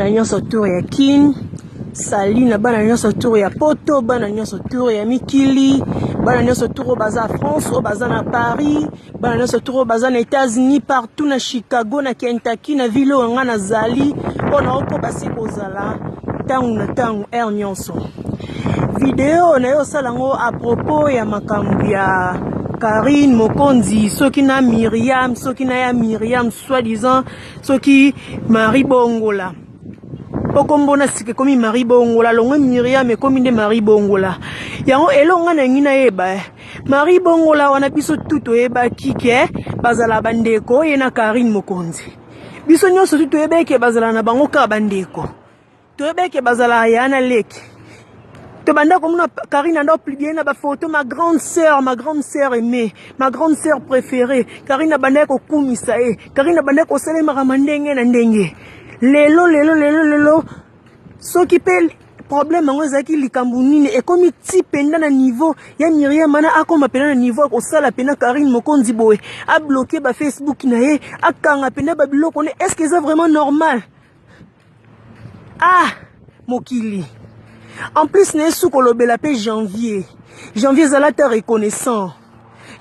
na nyonso tour ya kin sali na bana nyonso tour ya poto bana nyonso tour ya mikili bana nyonso tour baza France o baza na Paris bana nyonso tour baza na États-Unis partout na Chicago na Kentucky na ville nga na zali ona oko basi kozala tangu na tangu nyonso video na yo salango à propos ya makambo ya Karine Mokonzi, soki na Myriam, soki na ya Myriam, soi-disant, soki Marie Bongola. Okombona sike komi Marie Bongola, longwe Myriam e komi de Marie Bongola. Yango elonga na ngina eba. Marie Bongola wana biso tuto eba kike, bazala bandeko, yena Karine Mokonzi. Biso nyonso tuto eba ke bazala na bango ka bandeko. To eba ke bazala yana leki. Comme Karine a publié une photo, ma grande sœur aimée, ma grande sœur préférée. Karine a bandé ko kumisae, Karine a bandé ko sele maramandenge na ndenge. Lelo. Ce qui peut problème en ozaki likambunine et comme ti penda na niveau ya Myriam mana akoma penda na niveau ko sala pena Karine Mokonzi boy a bloqué ba Facebook na ye akanga penda ba biloko ne est-ce que c'est vraiment normal? Ah, mokili. En plus, n'est sous kolobela pe janvier. Janvier zalata reconnaissant.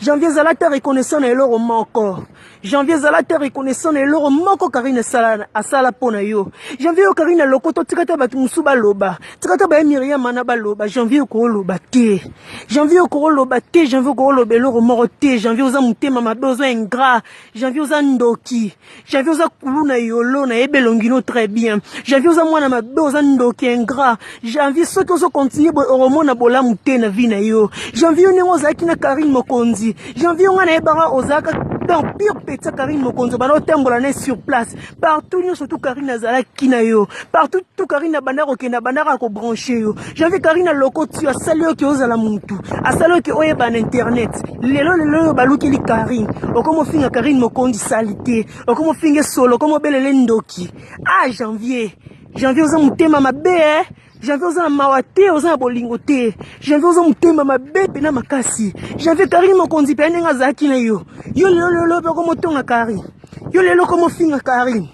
Janvier zalata reconnaissant et l'euro encore. Janvier zalata reconnaissant et l'euro moko Karine sala asala pona yo. Janvier o Karine lokoto tikata batu musuba loba. Tikata ba Myriam manaba loba. Janvier ko loba te. Janvier ko loba te. Janvier ko loba l'euro moko te. Janvier oza mutema mabezo ingrat. Janvier oza ndoki. Janvier oza kuluna yolo na ebelongino très bien. Janvier oza mwana mabezo ndoki ingrat. Janvier soki ozo continuer bo oromona bola mute na vie na yo. Janvier ne ozaki na Karine Mokonzi. Janvier ngana ebara ozaka dans pire petit Karine Mokonzi bano tembola ne sur place partout surtout Karine azala kina yo partout tout Karine bandako kena bandaka ko brancher yo Janvier Karine lokoti asali yo ki ozala muntu asali yo ki oyeba na internet lelo baluki li Karine okomo finga Karine Mokonzi salite okomo finga solo okomo belele ndoki ah Janvier oza mutema mabe Janvier oza na mawate oza na bolingo te Janvier oza mutema mabe pena makasi Janvier Karine Mokonzi pe nenga zaki na yo lelo pe komo tonga Karine yo lelo komo finga Karine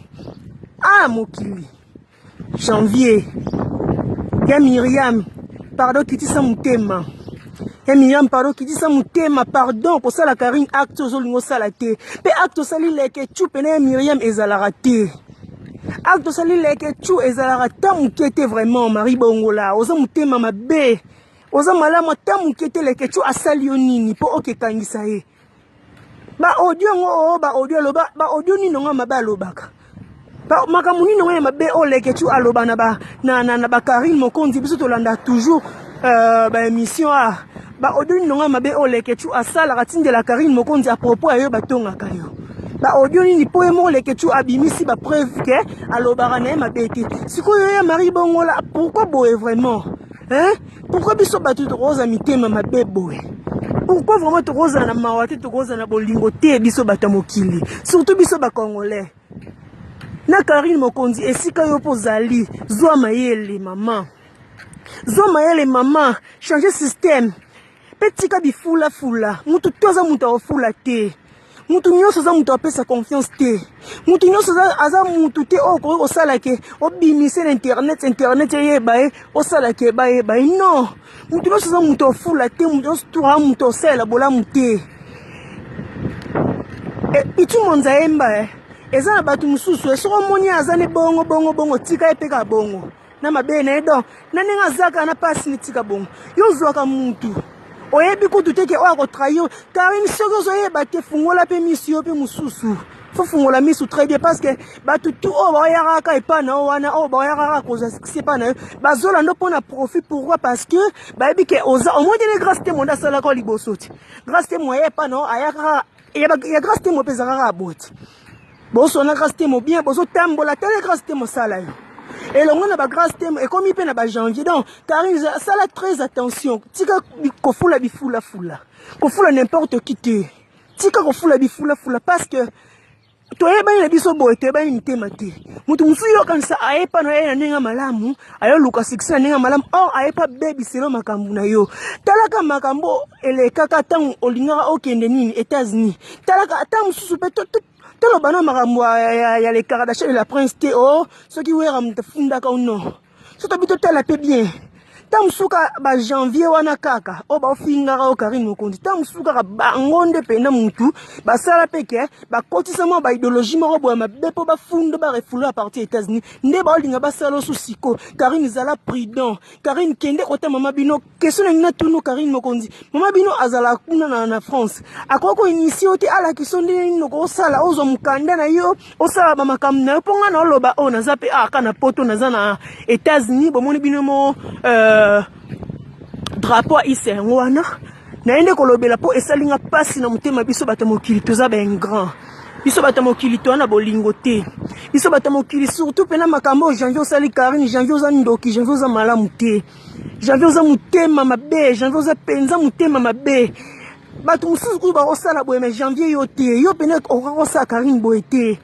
ah mokili Janvier ya Myriam pardon kitisa mutema ya Myriam pardon kitisa mutema pardon pour ça la Karine acte ozolingo sala te pe acte sali leke tu pena ya Myriam ezala te acte sali leke tu ezala ta mukete vraiment Marie Bongola oza mutema mabe oza malama ta mukete leke tu asali yo nini po okekangisa ye ba audio ngo ba audio loba ba audio ni nonga mabe alobaka ba makamuni nonga mabe o leke tu aloba na ba Karine Mokonzi biso to landa toujours ba émission ba audio ni nonga mabe o leke tu asala ratinde la Karine Mokonzi à propos ayo batonga kayo ba audio ni po emo leke tu abimisi ba preuve que alobara na mabete sikoyo ya Marie Bongola pourquoi boye vraiment hein pourquoi biso batu to roza mitema mabe boye pourquoi vraiment to roza na mawate to roza na bolingo te biso batamokili surtout biso ba congolais na Karine Mokonzi esika yo pozali zwa mayele maman changer système petika bifula mutu toza mutu ofula te mutu nyonso za mutu apesa confiance te mutu nyonso aza mutu te oko osala ke obimise na internet yeba osala ke ba non mutu nyonso za mutu ofula te mutu ostura mutu osala bola mute itu monza emba eza na batu mususu esoko moni azane bongo tika epeka bongo na mabe na edo na nenga zaka na pasi ni tika bongo yo zwaka mutu oyebi kutu teke oako trayo Karine soki ozoyeba te fungola pe misio pe mususu fo fungola misu très bien parce que batu tu o bayaraka epa na wana o bayaraka koza sepa na bazola ndo pona profit pourquoi parce que bayebi ke oza au moins de grâce te monda sala ko libosoti grâce te moye epa na ayaka ya grâce te mo pezaka aboti boso na grâce te mo bien boso tambola tele grâce te mo sala yo et l'on a ba grâce thème et comme il peine à janvier donc Karine ça la très attention tika ko fula bifula ko fula n'importe qui te tika ko fula bifula parce que to eba ina biso boy te ba ni tema te mutu musu yo kanisa aepa na yena ninga malamu ayo luka 6 ninga malamu or aepa baby selo makambu na yo talaka makambo ele kaka tangu olinga okende nini États-Unis talaka ata mususu pe tolo bana makambo ya les Kardashian de la prince Théo ceux qui wera mtafunda ka non so to bito tela pe bien tamsuka ba janvier wana kaka o ba ofingaka o Karine Mokonzi tamsuka ka bangonde penda mutu ba sala peke ba kotisa mo ba idéologie mo bo ma bepo ba funda ba refulu à partir des États-Unis nde ba olinga ba sala susiko Karine zala prudent Karine kende kota mama bino question na tunu Karine Mokonzi mama bino azala kuna na France akoko initié te ala kisonde no ko sala ozo mukanda na yo o sala ba makamna ponga na loba o na zape kana poto na zana États-Unis bo moni bino mo drapeau isengo wana naende kolobela po esalinga pasi na mutema biso batamokili toza ben grand biso batamokili to na bolingo te biso batamokili surtout pena makambo janvier osali Karine janvier oza ndoki janvier oza malamu te janvier oza mutema mabe janvier oza penza mutema mabe bato mususu kuba osala boye mais janvier yo te yo pena okosala Karine boye te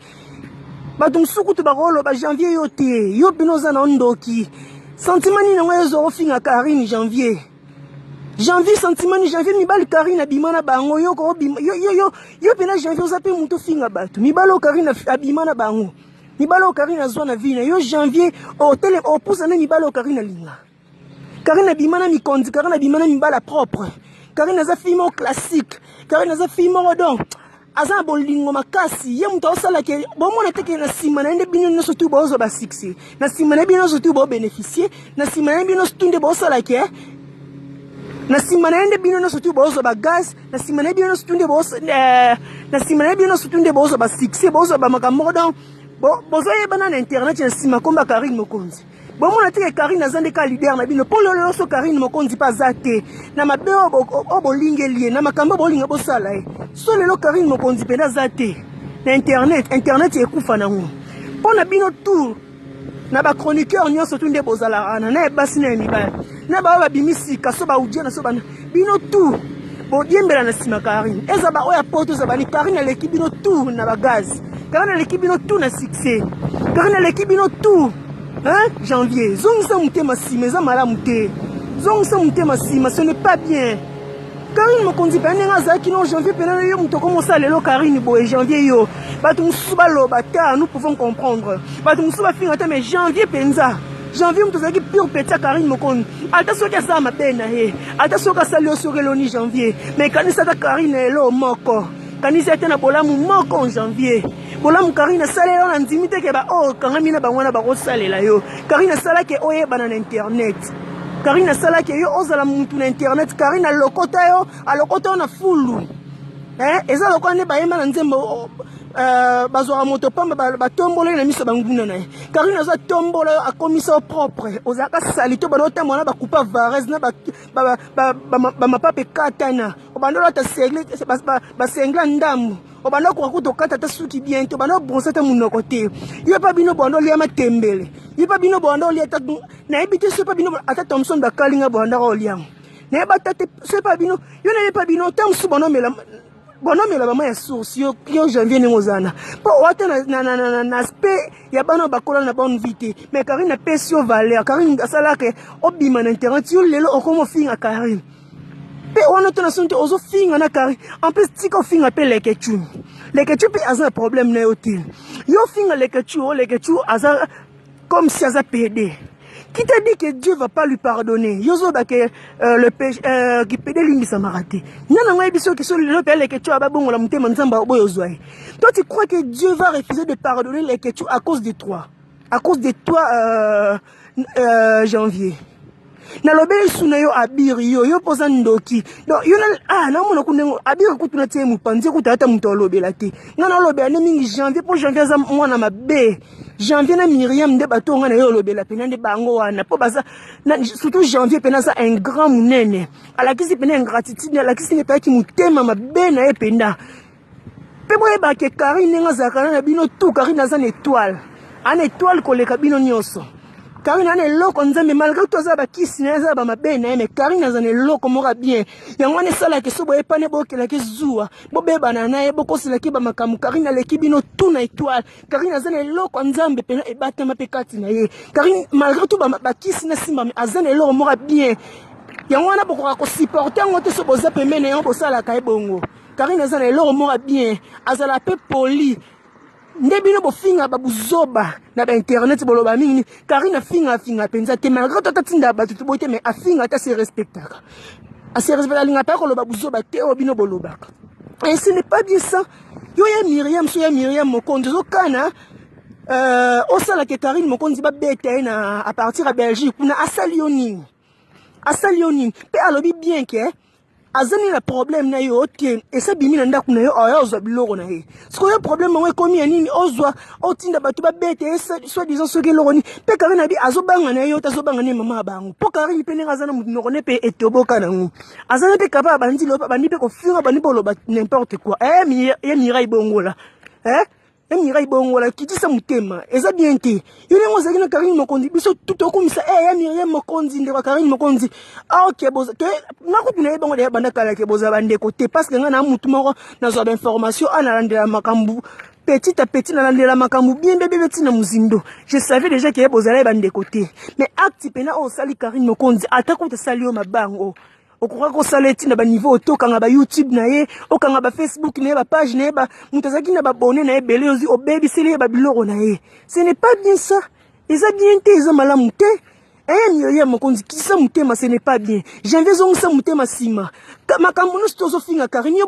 bato mususu kutu bakoloba janvier yo te yo pena oza na ndoki sentiment ni nango ezo ofinga Karine janvier sentiment ni janvier mibali Karine abimana bango yo ko yo pena janvier ozape muto finga bato mibalo Karine abimana bango mibalo Karine azwa na vina yo janvier tele pousa na mibalo Karine linga Karine abimana mikondi Karine abimana mibala propre Karine aza film classique Karine aza film donc aza bolingo makasi ye muto osala ke bomona teke na sima na ende bino nyonso tu bozo ba succès na sima na bino nyonso tu bo bénéficier na sima na bino nyonso tu nde bosala ke na sima na ende bino nyonso tu bozo ba gaz na sima na bino nyonso tu nde bozo na sima na bino nyonso tu nde bozo ba succès bozo ba makambo donc bozo yebana na internet na sima komba Karine Mokonzi bomona teke Karine azande ka leader na bino polo loso Karine Mokonzi pa zate na mabe obolingelie na makambo bolinga bosala so lelo Karine Mokonzi pena zate na internet ekufa nango pona bino tout na ba chroniqueur nyonso tunde bozala na basi na mibali na ba bimisi kaso ba udia na so bana bino tout bodiembela na sima Karine eza ba oya poto za bani Karine na l'équipe bino tout na ba gaz Karine na l'équipe bino tout na succès Karine na l'équipe bino tout janvier zongisa mutema sima eza malamu te zongisa mutema sima ce n'est pas bien Karine Mokonzi pene ngazaki non janvier pene yo muto commencer lelo Karine boye janvier yo batu mususu baloba ta nous pouvons comprendre batu mususu bafinga ta mais janvier penza janvier muto zaki pure petit Karine Mokonzi ata soki asa mabena he ata soki asali yo soreloni janvier mais kanisa ta Karine elo moko kanisa tena bolamu moko en janvier bolamu Karine salelo na ndimi te ke ba kangami na bangwana ba kosalela yo Karine sala ke oyeba na internet Karine sala ke yo ozala muntu na internet Karine alokota yo na fulu eza lokota ne bayema na nzembo bazwa moto pamba batombola na miso banguna na Karine aza tombola yo akomisa propre ozaka salito banota mona ba coupa varese na ba mapape katana obandola ta segle ba sengla ndambu obanda ko kuto kata ta suki bientôt bana bronzer ta munoko te yo pa bino bondo lia matembele yo pa bino bondo lia ta na ebite so pa bino ata Thompson bakalinga bonda ko liang na ba ta so pa bino yo na pa bino tam su bono mela mama ya source yo janvier ni ngozana po wata na aspect ya bana bakola na bonne vite mais Karine pesio valeur Karine asala ke obima na internet yo lelo okomo finga Karine pe wana tona sonte ozo finga na Karine en plus tiko finga pe lekechu pe aza problème na yo te yo finga lekechu aza comme si aza PD. Qui t'a dit que Dieu va pas lui pardonner? Yozo ba que le péché qui pédé lui ça m'a raté. Nana ngwa biso qui sont le père les que tu as bongo la mutema nzamba boyo zoai. Toi tu crois que Dieu va refuser de pardonner les que tu à cause de toi? À cause de toi janvier. Na lobeli suna yo abiri yo poza ndoki. Donc yo na mona kunengo abiri kutuna tie mupanzi kutata muto lobela te. Ngana lobela ne mingi janvier pour janvier za mwana mabe. Janvier na Myriam de bato ngana yo lobela pena de bango wana po baza surtout janvier pena za un grand munene. Ala kisi pena ingratitude ala kisi ne pa ki mutema mabe na ependa. Pe boye ba ke Karine ngazakana na bino tout Karine za étoile. An étoile koleka bino nyonso. Karine ane loko nzambe malgré tout ça ba kisi na za ba mabena mais Karine azane loko mora bien yango ne sala ke so boye pane bokela ke zuwa bo beba na nae boko sala ke ba makamu Karine aleki bino tout na étoile Karine azane loko nzambe pena e batama pe kati na ye Karine malgré tout ba kisi na simba mais azane loko mora bien yango na boko ko supporter ngote so boza pemene yango bosala ka ebongo Karine azane loko mora bien azala pe poli ndebino bofinga babuzoba na ba internet boloba mingi Karine finga penza te malgré to tatinda ba tutu boite mais afinga ta se respectaka se respecta linga pa koloba buzoba te obino bolobaka et ce n'est pas bien ça yo ya Myriam Mokonzi zokana osala ke Karine Mokonzi ba bete na à partir à Belgique kuna asalioni pe alobi bien que azani na problème na yo tien et ça bimi na ndaku na yo ozo biloko na ye siko yo problème ngwe komi ya nini ozwa otinda batu ba bete soit disant ce que loroni pe Karine abi azobanga na yo tazobanga ne mama bangu po Karine pe nenga zana mutu nokone pe etoboka na ngu azana pe kaba bandi lo bandi pe ko finga bandi boloba n'importe quoi Mirai bongola Mirai bongola qui dit ça mutema eza bien te yo nengo zaki na Karine Mokonzi biso tout okomisa Myriam Mokonzi ndeko Karine Mokonzi ok boza ke nakutu na bango de banda kala ke boza bande côté parce que nga na mutu moko na zo ba information analandela makambu petit à petit nalandela makambu bien bébé tina muzindo je savais déjà que boza bande côté mais acte pena o sali Karine Mokonzi atakuta sali o mabango okura ko saleti na ba niveau otokanga ba YouTube na ye okanga ba Facebook na ye ba page na ye ba mutazaki na ba abonné na ye belé ozi obebi sele ba biloko na ye ce n'est pas bien ça eza bien te eza malamu te Myriam Mokonzi qui ça mutema ce n'est pas bien j'invite on ça mutema sima makambo no stozo finga Karine